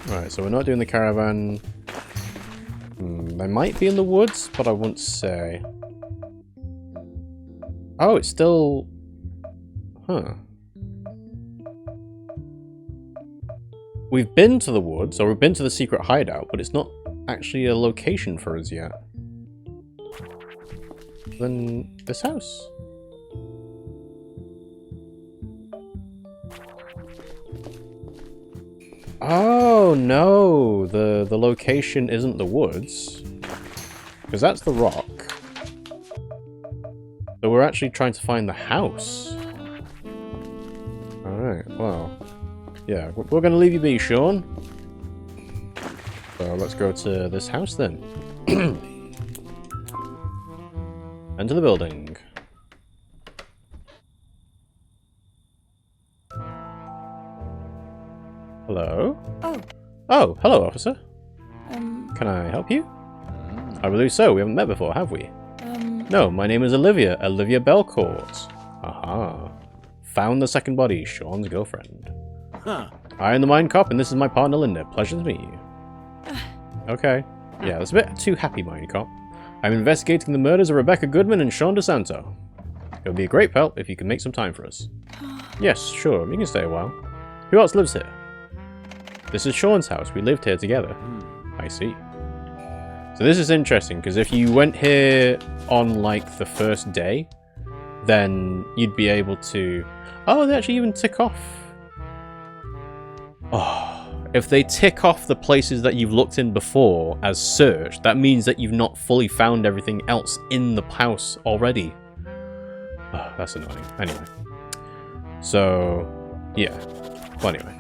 Right, so we're not doing the caravan. They might be in the woods, but I wouldn't say. Oh, it's still... Huh. We've been to the woods, or we've been to the secret hideout, but it's not actually a location for us yet. Then this house. Oh no, the location isn't the woods, because that's the rock. So we're actually trying to find the house. Alright, well, yeah, we're going to leave you be, Sean. So let's go to this house then. Enter the building. Hello? Oh. Oh, hello, officer. Can I help you? I believe so. We haven't met before, have we? No, my name is Olivia. Olivia Belcourt. Aha. Found the second body, Sean's girlfriend. Huh. I am the Mindcop, and this is my partner, Linda. Pleasure to meet you. Okay. Yeah, that's a bit too happy, Mindcop. I'm investigating the murders of Rebecca Goodman and Sean DeSanto. It would be a great help if you could make some time for us. Yes, sure. You can stay a while. Who else lives here? This is Sean's house. We lived here together. I see. So this is interesting, because if you went here on, like, the first day, then you'd be able to... Oh, they actually even tick off. Oh, if they tick off the places that you've looked in before as searched, that means that you've not fully found everything else in the house already. Oh, that's annoying. Anyway. So, yeah. Well, anyway.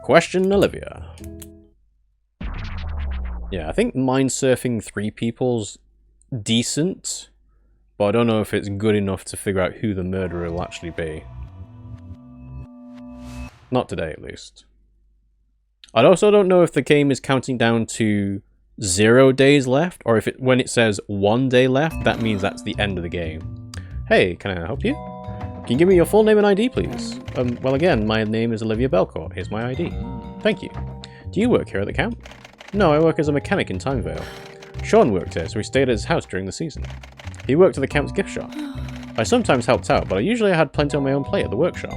Question Olivia. Yeah, I think mindsurfing 3 people's decent, but I don't know if it's good enough to figure out who the murderer will actually be. Not today, at least. I also don't know if the game is counting down to 0 days left, or if when it says 1 day left, that means that's the end of the game. Hey, can I help you? Can you give me your full name and ID, please? Well, again, my name is Olivia Belcourt. Here's my ID. Thank you. Do you work here at the camp? No, I work as a mechanic in Timevale. Sean worked here, so we stayed at his house during the season. He worked at the camp's gift shop. I sometimes helped out, but I usually had plenty on my own plate at the workshop.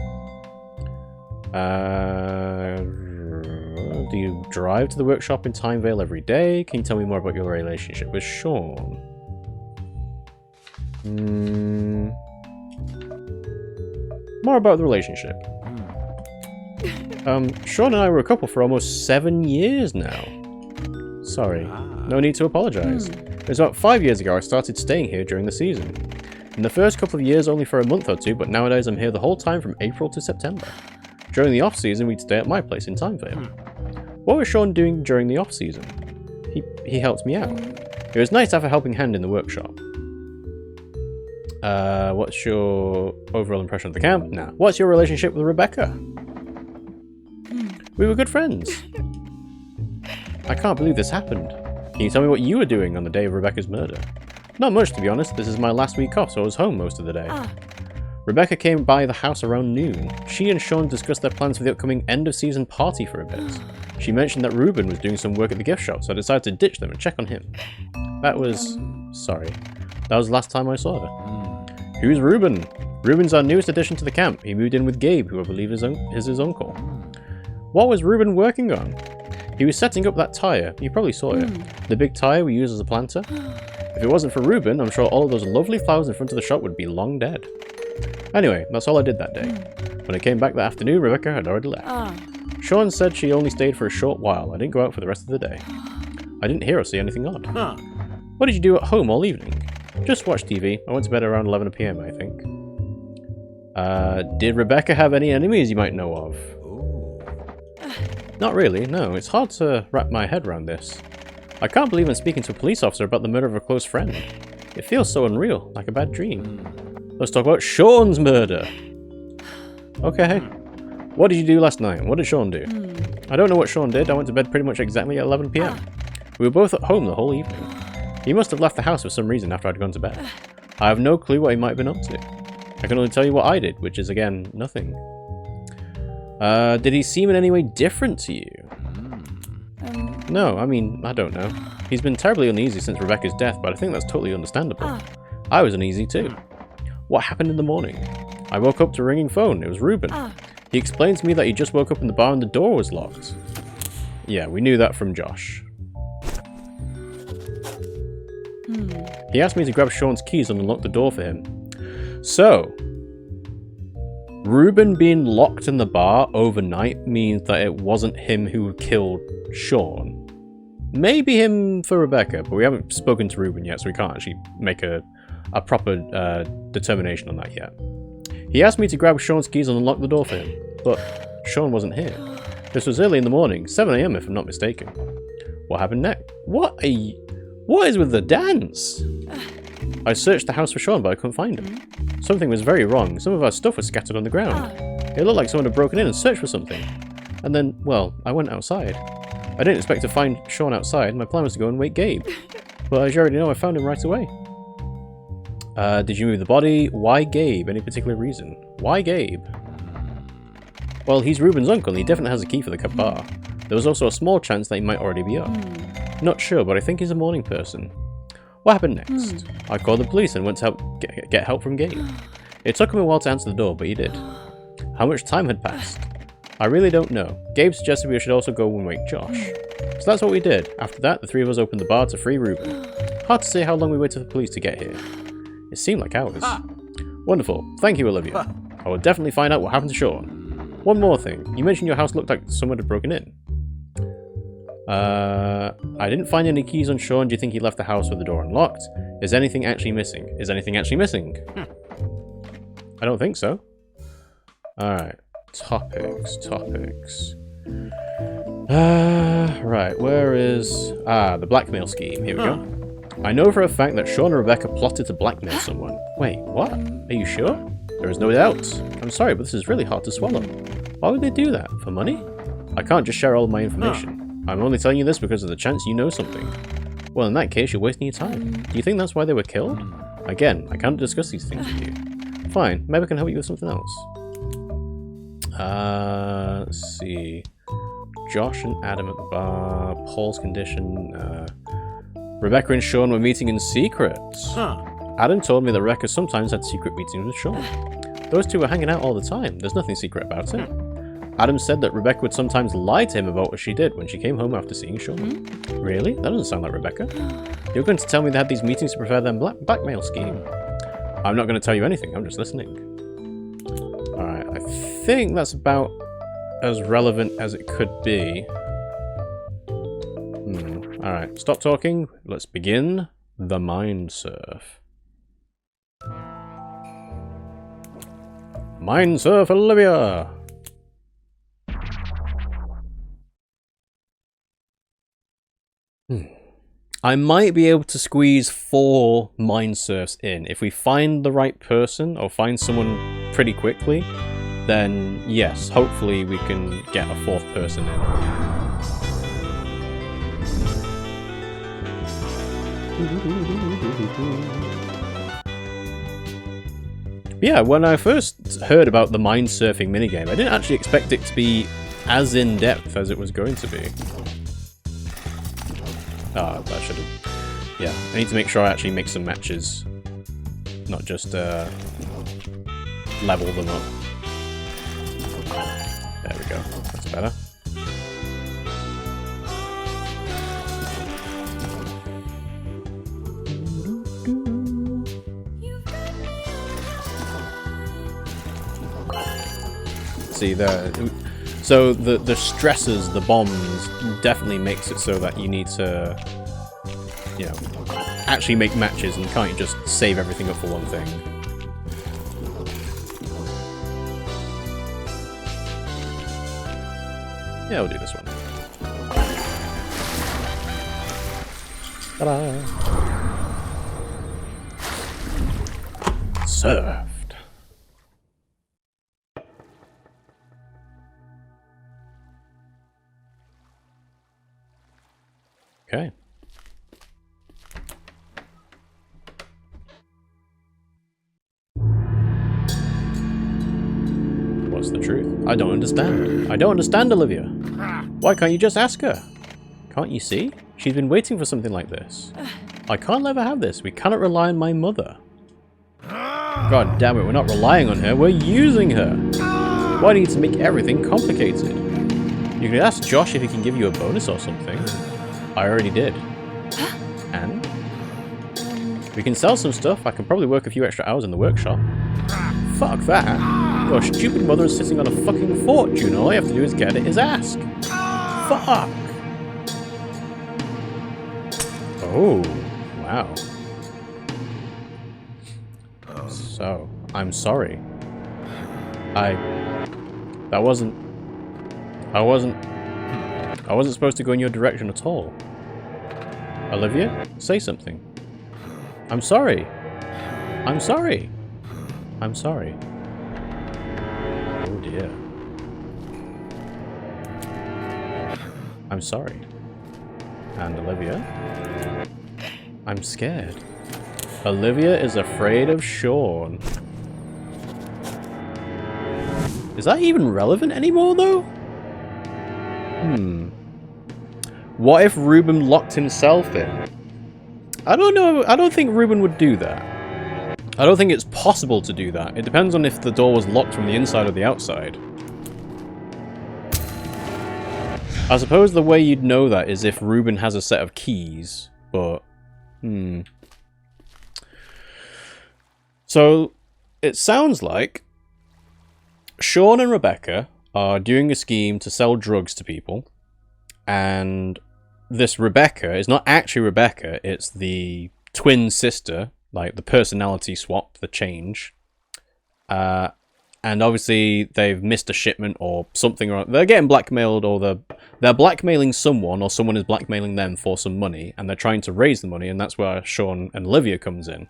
Do you drive to the workshop in Timevale every day? Can you tell me more about your relationship with Sean? More about the relationship. Sean and I were a couple for almost 7 years now. Sorry. No need to apologize. It was about 5 years ago I started staying here during the season. In the first couple of years only for a month or two, but nowadays I'm here the whole time from April to September. During the off-season we'd stay at my place in Timevale. What was Sean doing during the off-season? He helped me out. It was nice to have a helping hand in the workshop. What's your overall impression of the camp? Nah. What's your relationship with Rebecca? We were good friends. I can't believe this happened. Can you tell me what you were doing on the day of Rebecca's murder? Not much, to be honest. This is my last week off, so I was home most of the day. Rebecca came by the house around noon. She and Sean discussed their plans for the upcoming end-of-season party for a bit. She mentioned that Ruben was doing some work at the gift shop, so I decided to ditch them and check on him. That was... sorry. That was the last time I saw her. Who's Ruben? Ruben's our newest addition to the camp. He moved in with Gabe, who I believe is his uncle. What was Ruben working on? He was setting up that tyre. You probably saw it. The big tyre we use as a planter. If it wasn't for Ruben, I'm sure all of those lovely flowers in front of the shop would be long dead. Anyway, that's all I did that day. When I came back that afternoon, Rebecca had already left. Sean said she only stayed for a short while. I didn't go out for the rest of the day. I didn't hear or see anything odd. What did you do at home all evening? Just watch TV. I went to bed around 11 PM, I think. Did Rebecca have any enemies you might know of? Not really, no. It's hard to wrap my head around this. I can't believe I'm speaking to a police officer about the murder of a close friend. It feels so unreal, like a bad dream. Let's talk about Sean's murder. Okay. What did you do last night? What did Sean do? I don't know what Sean did. I went to bed pretty much exactly at 11 PM. We were both at home the whole evening. He must have left the house for some reason after I'd gone to bed. I have no clue what he might have been up to. I can only tell you what I did, which is, again, nothing. Did he seem in any way different to you? No, I mean, I don't know. He's been terribly uneasy since Rebecca's death, but I think that's totally understandable. I was uneasy too. What happened in the morning? I woke up to a ringing phone. It was Ruben. He explained to me that he just woke up in the bar and the door was locked. Yeah, we knew that from Josh. He asked me to grab Sean's keys and unlock the door for him. So, Ruben being locked in the bar overnight means that it wasn't him who killed Sean. Maybe him for Rebecca, but we haven't spoken to Ruben yet, so we can't actually make a proper determination on that yet. He asked me to grab Sean's keys and unlock the door for him, but Sean wasn't here. This was early in the morning, 7 AM if I'm not mistaken. What happened next? What is with the dance? I searched the house for Sean, but I couldn't find him. Something was very wrong. Some of our stuff was scattered on the ground. It looked like someone had broken in and searched for something. And then, well, I went outside. I didn't expect to find Sean outside. My plan was to go and wake Gabe. But as you already know, I found him right away. Did you move the body? Why Gabe? Any particular reason? Why Gabe? Well, he's Ruben's uncle and he definitely has a key for the bar. There was also a small chance that he might already be up. Not sure, but I think he's a morning person. What happened next? I called the police and went to get help from Gabe. It took him a while to answer the door, but he did. How much time had passed? I really don't know. Gabe suggested we should also go and wake Josh. So that's what we did. After that, the three of us opened the bar to free Ruben. Hard to say how long we waited for the police to get here. It seemed like hours. Wonderful. Thank you, Olivia. I will definitely find out what happened to Sean. One more thing. You mentioned your house looked like someone had broken in. I didn't find any keys on Sean. Do you think he left the house with the door unlocked? Is anything actually missing? Is anything actually missing? I don't think so. Alright. Topics. Right, where is... the blackmail scheme. Here we go. I know for a fact that Sean and Rebecca plotted to blackmail someone. Wait, what? Are you sure? There is no doubt. I'm sorry, but this is really hard to swallow. Why would they do that? For money? I can't just share all of my information. I'm only telling you this because of the chance you know something. Well, in that case, you're wasting your time. Do you think that's why they were killed? Again, I can't discuss these things with you. Fine, maybe I can help you with something else. Let's see. Josh and Adam at the bar. Paul's condition. Rebecca and Sean were meeting in secret. Adam told me that Rebecca sometimes had secret meetings with Sean. Those two were hanging out all the time. There's nothing secret about it. Adam said that Rebecca would sometimes lie to him about what she did when she came home after seeing Sean. Really? That doesn't sound like Rebecca. You're going to tell me they had these meetings to prepare their blackmail scheme. I'm not going to tell you anything, I'm just listening. Alright, I think that's about as relevant as it could be. Alright, stop talking. Let's begin the Mindsurf. Mindsurf Olivia! I might be able to squeeze 4 Mindsurfs in. If we find the right person, or find someone pretty quickly, then yes, hopefully we can get a 4th person in. Yeah, when I first heard about the Mindsurfing minigame, I didn't actually expect it to be as in-depth as it was going to be. Ah, that should have... Yeah, I need to make sure I actually make some matches. Not just, level them up. There we go. That's better. See, so the stresses, the bombs, definitely makes it so that you need to, you know, actually make matches and can't just save everything up for one thing. Yeah, we'll do this one. Ta-da! Surfed. Okay. What's the truth. I don't understand. I don't understand, Olivia. Why can't you just ask her? Can't you see? She's been waiting for something like this. I can't let her have this. We cannot rely on my mother. God damn it, we're not relying on her, we're using her. Why do you need to make everything complicated? You could ask Josh if he can give you a bonus or something. I already did. And? We can sell some stuff. I can probably work a few extra hours in the workshop. Fuck that. Your stupid mother is sitting on a fucking fortune. All I have to do is get it is ask. Fuck. Oh, wow. So, I'm sorry. I wasn't supposed to go in your direction at all. Olivia, say something. I'm sorry. I'm sorry. I'm sorry. Oh dear. I'm sorry. And Olivia? I'm scared. Olivia is afraid of Sean. Is that even relevant anymore, though? What if Ruben locked himself in? I don't know. I don't think Ruben would do that. I don't think it's possible to do that. It depends on if the door was locked from the inside or the outside. I suppose the way you'd know that is if Ruben has a set of keys, but... So, it sounds like Sean and Rebecca are doing a scheme to sell drugs to people, and this Rebecca is not actually Rebecca, it's the twin sister, like the personality swap, the change. And obviously they've missed a shipment or something, or they're getting blackmailed, or they're blackmailing someone, or someone is blackmailing them for some money, and they're trying to raise the money, and that's where Sean and Olivia comes in.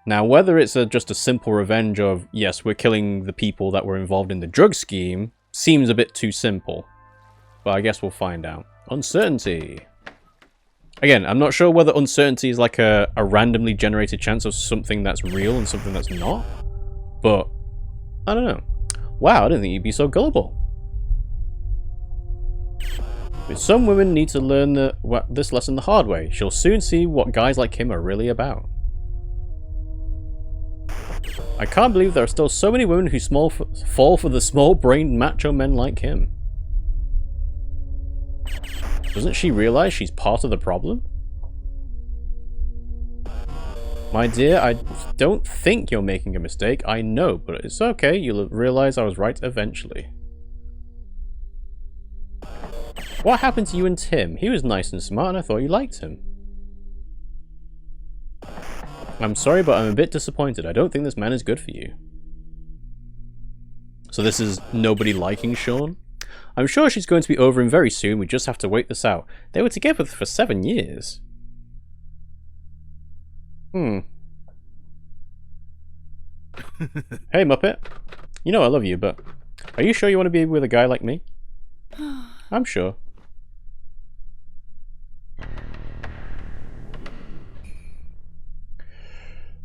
Now, whether it's just a simple revenge of, yes, we're killing the people that were involved in the drug scheme, seems a bit too simple. But I guess we'll find out. Uncertainty. Again, I'm not sure whether uncertainty is like a randomly generated chance of something that's real and something that's not. But, I don't know. Wow, I didn't think you'd be so gullible. But some women need to learn this lesson the hard way. She'll soon see what guys like him are really about. I can't believe there are still so many women who fall for the small-brained macho men like him. Doesn't she realize she's part of the problem? My dear, I don't think you're making a mistake. I know, but it's okay. You'll realize I was right eventually. What happened to you and Tim? He was nice and smart and I thought you liked him. I'm sorry, but I'm a bit disappointed. I don't think this man is good for you. So this is nobody liking Sean? I'm sure she's going to be over him very soon. We just have to wait this out. They were together for 7 years. Hey, Muppet. You know I love you, but are you sure you want to be with a guy like me? I'm sure.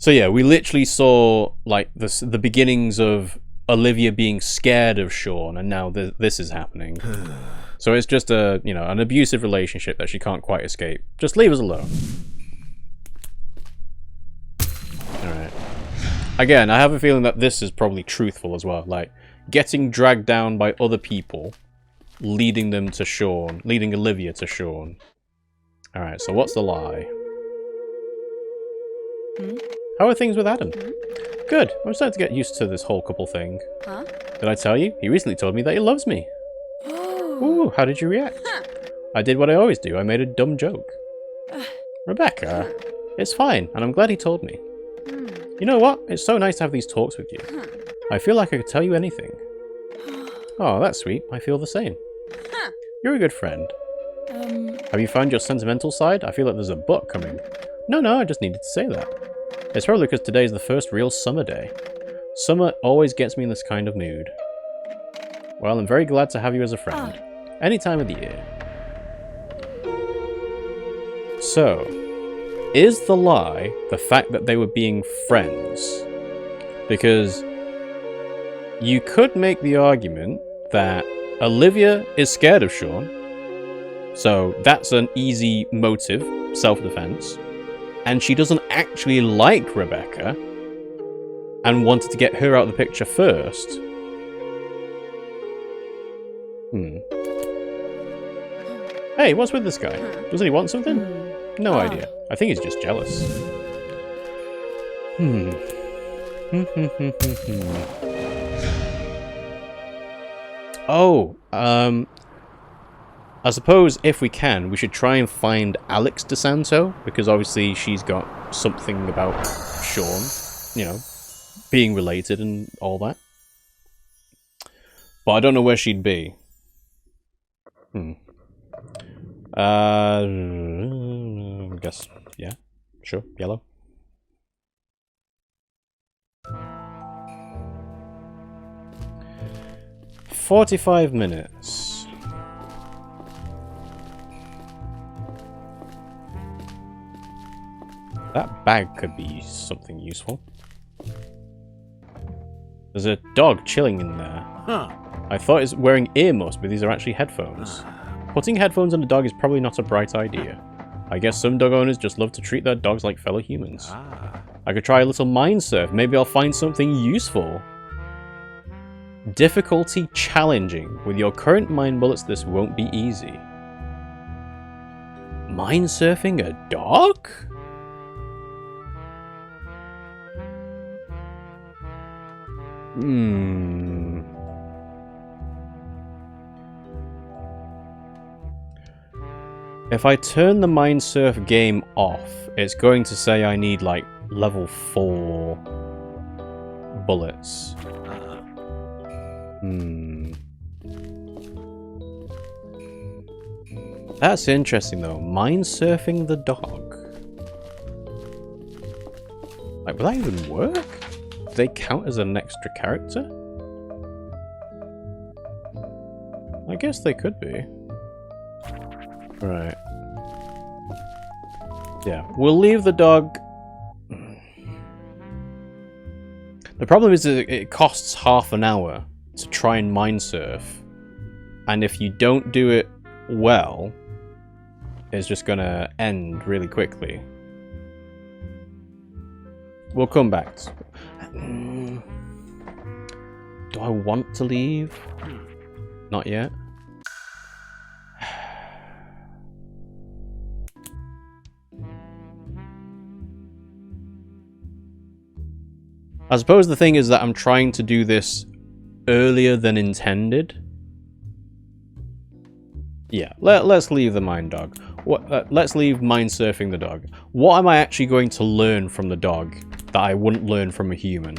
So yeah, we literally saw like the beginnings of Olivia being scared of Sean, and now this is happening. So it's just a, you know, an abusive relationship that she can't quite escape. Just leave us alone. Alright. Again, I have a feeling that this is probably truthful as well. Like, getting dragged down by other people, leading them to Sean, leading Olivia to Sean. Alright, so what's the lie? How are things with Adam? Good. I'm starting to get used to this whole couple thing. Huh? Did I tell you? He recently told me that he loves me. Ooh, how did you react? I did what I always do. I made a dumb joke. Rebecca, it's fine, and I'm glad he told me. You know what? It's so nice to have these talks with you. I feel like I could tell you anything. Oh, that's sweet. I feel the same. You're a good friend. Have you found your sentimental side? I feel like there's a book coming. No, I just needed to say that. It's probably because today is the first real summer day. Summer always gets me in this kind of mood. Well, I'm very glad to have you as a friend. Any time of the year. So, is the lie the fact that they were being friends? Because you could make the argument that Olivia is scared of Sean. So that's an easy motive, self-defense. And she doesn't actually like Rebecca and wanted to get her out of the picture first. Hey, what's with this guy? Doesn't he want something? No idea. I think he's just jealous. Oh, I suppose if we can, we should try and find Alex DeSanto, because obviously she's got something about Sean, you know, being related and all that. But I don't know where she'd be. I guess, yeah, sure, yellow. "45 minutes. That bag could be something useful. There's a dog chilling in there. I thought it's wearing earmuffs, but these are actually headphones. Putting headphones on a dog is probably not a bright idea. I guess some dog owners just love to treat their dogs like fellow humans. I could try a little mindsurf. Maybe I'll find something useful. Difficulty challenging. With your current mind bullets, this won't be easy. Mindsurfing a dog? If I turn the Mindsurf game off, it's going to say I need, like, level 4 bullets. That's interesting, though. Mindsurfing the dog. Like, will that even work? Do they count as an extra character? I guess they could be. Right. Yeah, we'll leave the dog. The problem is that it costs half an hour to try and mindsurf. And if you don't do it well, it's just gonna end really quickly. We'll come back to it. Do I want to leave? Not yet. I suppose the thing is that I'm trying to do this earlier than intended. Yeah, let's leave the mind dog. Let's leave mindsurfing the dog. What am I actually going to learn from the dog that I wouldn't learn from a human?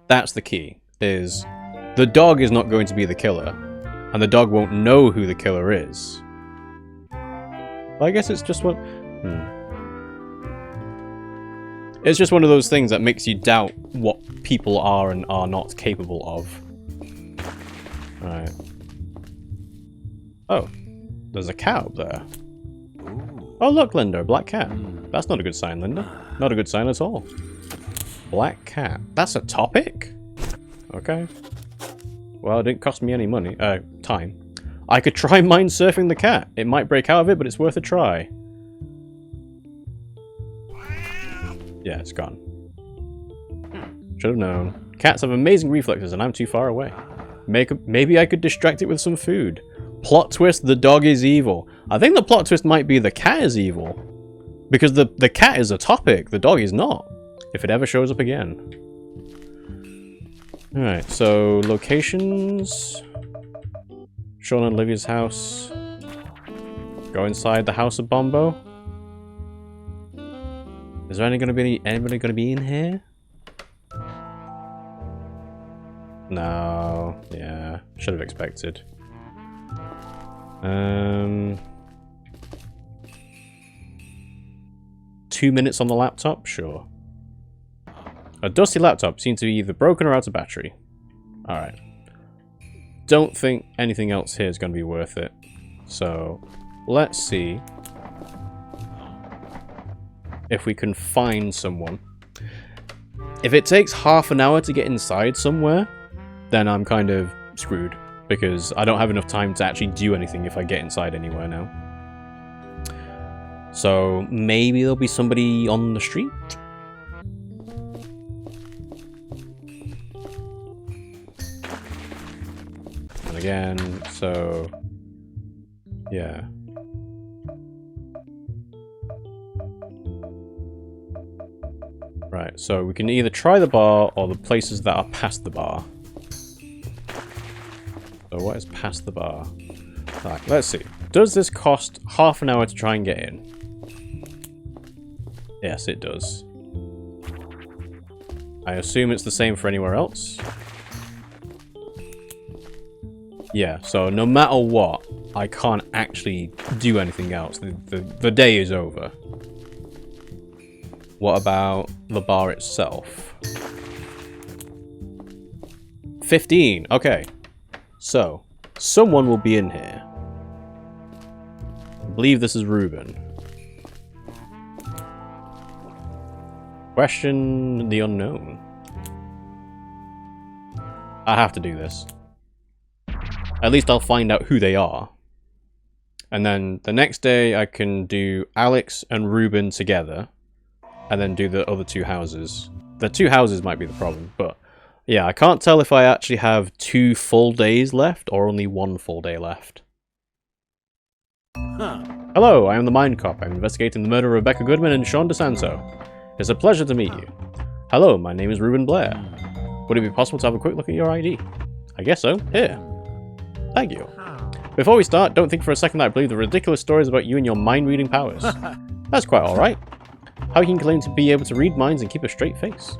That's the key, is the dog is not going to be the killer, and the dog won't know who the killer is. But I guess it's just what... It's just one of those things that makes you doubt what people are and are not capable of. Right. Oh, there's a cat up there. Oh look, Linda, a black cat. That's not a good sign, Linda. Not a good sign at all. Black cat. That's a topic? Okay. Well, it didn't cost me any money. Time. I could try mindsurfing the cat. It might break out of it, but it's worth a try. Yeah, it's gone. Should have known. Cats have amazing reflexes and I'm too far away. Maybe I could distract it with some food. Plot twist, the dog is evil. I think the plot twist might be the cat is evil. Because the cat is a topic, the dog is not. If it ever shows up again. Alright, so locations. Sean and Olivia's house. Go inside the house of Bombo. Is there anybody gonna be in here? No. Yeah. Should have expected. 2 minutes on the laptop? Sure. A dusty laptop seems to be either broken or out of battery. Alright. Don't think anything else here is going to be worth it. So, let's see if we can find someone. If it takes half an hour to get inside somewhere, then I'm kind of screwed. Because I don't have enough time to actually do anything if I get inside anywhere now. So maybe there'll be somebody on the street? And again, so... yeah. Right, so we can either try the bar or the places that are past the bar. So what is past the bar? Right, let's see. Does this cost half an hour to try and get in? Yes, it does. I assume it's the same for anywhere else. Yeah, so no matter what, I can't actually do anything else. The day is over. What about the bar itself? 15, okay. So, someone will be in here. I believe this is Ruben. Question the unknown. I have to do this. At least I'll find out who they are. And then the next day I can do Alex and Ruben together. And then do the other two houses. The two houses might be the problem, but... yeah, I can't tell if I actually have 2 full days left or only 1 full day left. Hello, I am the Mindcop. I'm investigating the murder of Rebecca Goodman and Sean DeSanto. It's a pleasure to meet you. Hello, my name is Ruben Blair. Would it be possible to have a quick look at your ID? I guess so. Here. Thank you. Before we start, don't think for a second that I believe the ridiculous stories about you and your mind-reading powers. That's quite alright. How can you claim to be able to read minds and keep a straight face?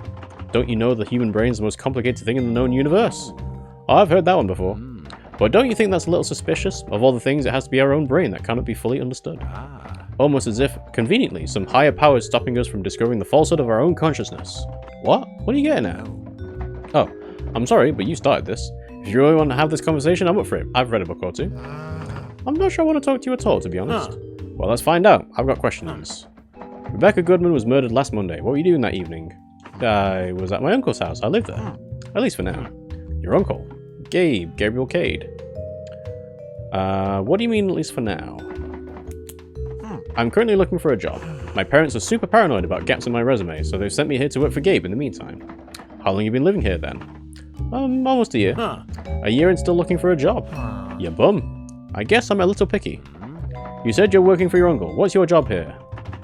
Don't you know the human brain is the most complicated thing in the known universe? Oh, I've heard that one before. But don't you think that's a little suspicious? Of all the things, it has to be our own brain that cannot be fully understood. Almost as if, conveniently, some higher power is stopping us from discovering the falsehood of our own consciousness. What? What are you getting at? Oh, I'm sorry, but you started this. If you really want to have this conversation, I'm up for it. I've read a book or two. I'm not sure I want to talk to you at all, to be honest. Well, let's find out. I've got questions. Rebecca Goodman was murdered last Monday. What were you doing that evening? I was at my uncle's house. I live there. At least for now. Your uncle? Gabriel Cade. What do you mean, at least for now? I'm currently looking for a job. My parents are super paranoid about gaps in my resume, so they've sent me here to work for Gabe in the meantime. How long have you been living here, then? Almost a year. A year and still looking for a job. You bum. I guess I'm a little picky. You said you're working for your uncle. What's your job here?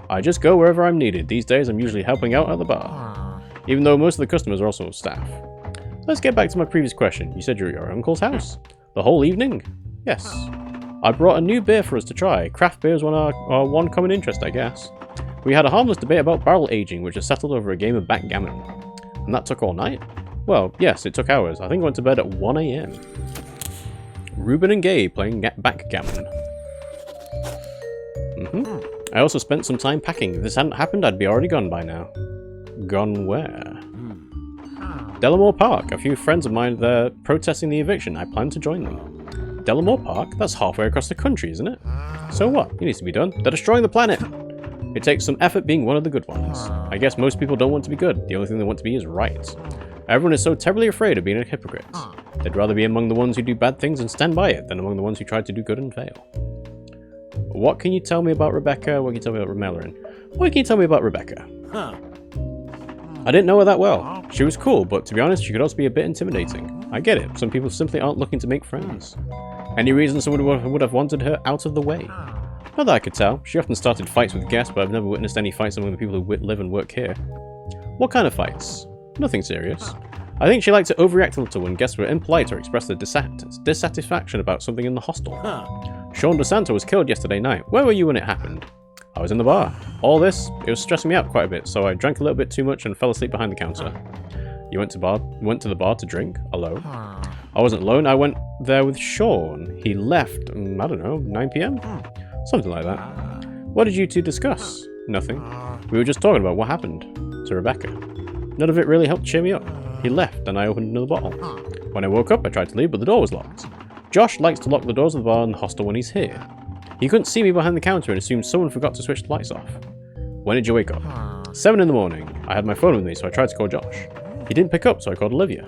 I just go wherever I'm needed. These days, I'm usually helping out at the bar. Even though most of the customers are also staff. Let's get back to my previous question. You said you're at your uncle's house? The whole evening? Yes. I brought a new beer for us to try. Craft beer is our one common interest, I guess. We had a harmless debate about barrel aging, which is settled over a game of backgammon. And that took all night? Well, yes, it took hours. I think I went to bed at 1 AM. Ruben and Gabe playing backgammon. I also spent some time packing. If this hadn't happened, I'd be already gone by now. Gone where? Delamore Park. A few friends of mine there protesting the eviction. I plan to join them. Delamore Park? That's halfway across the country, isn't it? So what? It needs to be done. They're destroying the planet. It takes some effort being one of the good ones. I guess most people don't want to be good. The only thing they want to be is right. Everyone is so terribly afraid of being a hypocrite. They'd rather be among the ones who do bad things and stand by it than among the ones who try to do good and fail. What can you tell me about Rebecca? What can you tell me about Merrilyn? What can you tell me about Rebecca? I didn't know her that well. She was cool, but to be honest, she could also be a bit intimidating. I get it. Some people simply aren't looking to make friends. Any reason someone would have wanted her out of the way? Not that I could tell. She often started fights with guests, but I've never witnessed any fights among the people who live and work here. What kind of fights? Nothing serious. I think she liked to overreact a little when guests were impolite or expressed their dissatisfaction about something in the hostel. Sean DeSanto was killed yesterday night. Where were you when it happened? I was in the bar. All this, it was stressing me out quite a bit, so I drank a little bit too much and fell asleep behind the counter. You went to the bar to drink? Alone? I wasn't alone, I went there with Sean. He left, I don't know, 9 PM? Something like that. What did you two discuss? Nothing. We were just talking about what happened to Rebecca. None of it really helped cheer me up. He left, and I opened another bottle. When I woke up, I tried to leave, but the door was locked. Josh likes to lock the doors of the bar and the hostel when he's here. He couldn't see me behind the counter and assumed someone forgot to switch the lights off. When did you wake up? 7 in the morning. I had my phone with me, so I tried to call Josh. He didn't pick up, so I called Olivia.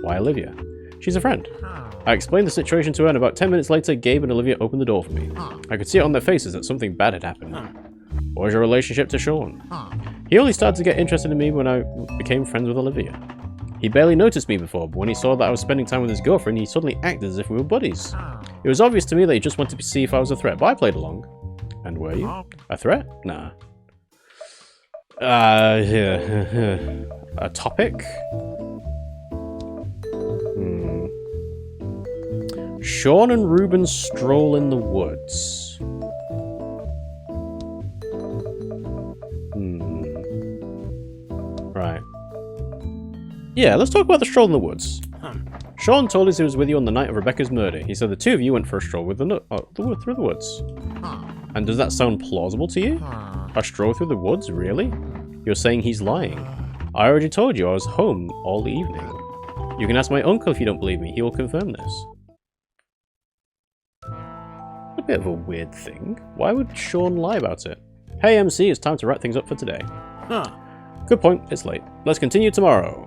Why Olivia? She's a friend. I explained the situation to her, and about 10 minutes later, Gabe and Olivia opened the door for me. I could see it on their faces that something bad had happened. What was your relationship to Sean? He only started to get interested in me when I became friends with Olivia. He barely noticed me before, but when he saw that I was spending time with his girlfriend, he suddenly acted as if we were buddies. It was obvious to me that he just wanted to see if I was a threat, but I played along. And were you? A threat? Nah. A topic? Sean and Ruben stroll in the woods. Right. Yeah, let's talk about the stroll in the woods. Sean told us he was with you on the night of Rebecca's murder. He said the two of you went for a stroll with through the woods. And does that sound plausible to you? A stroll through the woods? Really? You're saying he's lying. I already told you I was home all evening. You can ask my uncle if you don't believe me. He will confirm this. A bit of a weird thing. Why would Sean lie about it? Hey MC, it's time to wrap things up for today. Good point, it's late. Let's continue tomorrow.